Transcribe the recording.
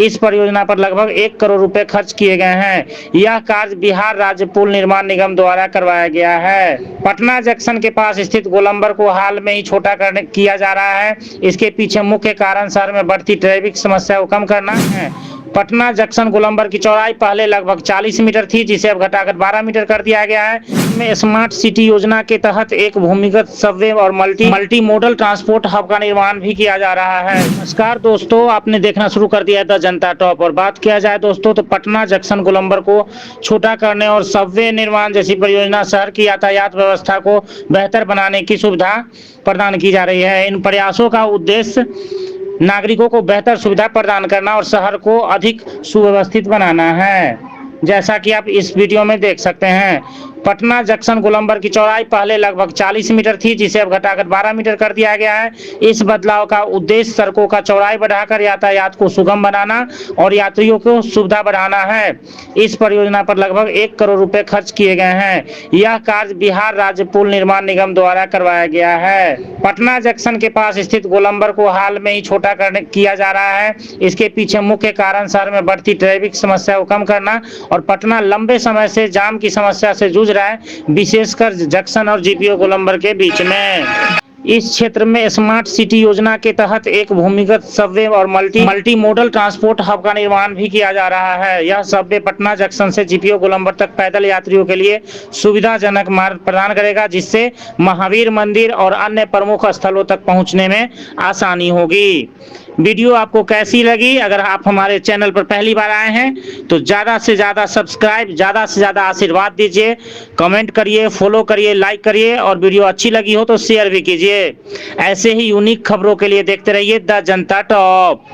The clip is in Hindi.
इस परियोजना पर लगभग 1 करोड़ रुपए खर्च किए गए हैं। यह कार्य बिहार राज्य पुल निर्माण निगम द्वारा करवाया गया है। पटना जंक्शन के पास स्थित गोलंबर को हाल में ही छोटा किया जा रहा है। इसके पीछे मुख्य कारण शहर में बढ़ती ट्रैफिक समस्या को कम करना है। पटना जंक्शन गोलंबर की चौड़ाई पहले लगभग 40 मीटर थी, जिसे अब घटाकर 12 मीटर कर दिया गया है। इसमें स्मार्ट सिटी योजना के तहत एक भूमिगत सबवे और मल्टी मॉडल ट्रांसपोर्ट हब का निर्माण भी किया जा रहा है। नमस्कार दोस्तों, आपने देखना शुरू कर दिया द जनता टॉप। और बात किया जाए दोस्तों तो पटना जंक्शन गोलंबर को छोटा करने और सबवे निर्माण जैसी परियोजना शहर की यातायात व्यवस्था को बेहतर बनाने की सुविधा प्रदान की जा रही है। इन प्रयासों का उद्देश्य नागरिकों को बेहतर सुविधा प्रदान करना और शहर को अधिक सुव्यवस्थित बनाना है। जैसा कि आप इस वीडियो में देख सकते हैं, पटना जंक्शन गोलंबर की चौड़ाई पहले लगभग 40 मीटर थी, जिसे अब घटाकर 12 मीटर कर दिया गया है। इस बदलाव का उद्देश्य सड़कों का चौड़ाई बढ़ाकर यातायात को सुगम बनाना और यात्रियों को सुविधा बढ़ाना है। इस परियोजना पर लगभग 1 करोड़ रुपए खर्च किए गए हैं। यह कार्य बिहार राज्य पुल निर्माण निगम द्वारा करवाया गया है। पटना जंक्शन के पास स्थित गोलंबर को हाल में ही छोटा किया जा रहा है। इसके पीछे मुख्य कारण शहर में बढ़ती ट्रैफिक समस्या को कम करना और पटना लंबे समय से जाम की समस्या से जूझ रहा है, विशेषकर जंक्शन और जीपीओ गोलंबर के बीच में। इस क्षेत्र में स्मार्ट सिटी योजना के तहत एक भूमिगत सबवे और मल्टी मॉडल ट्रांसपोर्ट हब का निर्माण भी किया जा रहा है। यह सबवे पटना जंक्शन से जीपीओ गोलंबर तक पैदल यात्रियों के लिए सुविधाजनक मार्ग प्रदान करेगा, जिससे महावीर मंदिर और अन्य प्रमुख स्थलों तक पहुंचने में आसानी होगी। वीडियो आपको कैसी लगी? अगर आप हमारे चैनल पर पहली बार आए हैं तो ज़्यादा से ज़्यादा सब्सक्राइब, ज़्यादा से ज़्यादा आशीर्वाद दीजिए, कमेंट करिए, फॉलो करिए, लाइक करिए और वीडियो अच्छी लगी हो तो शेयर भी कीजिए। ऐसे ही यूनिक खबरों के लिए देखते रहिए द जनता टॉप।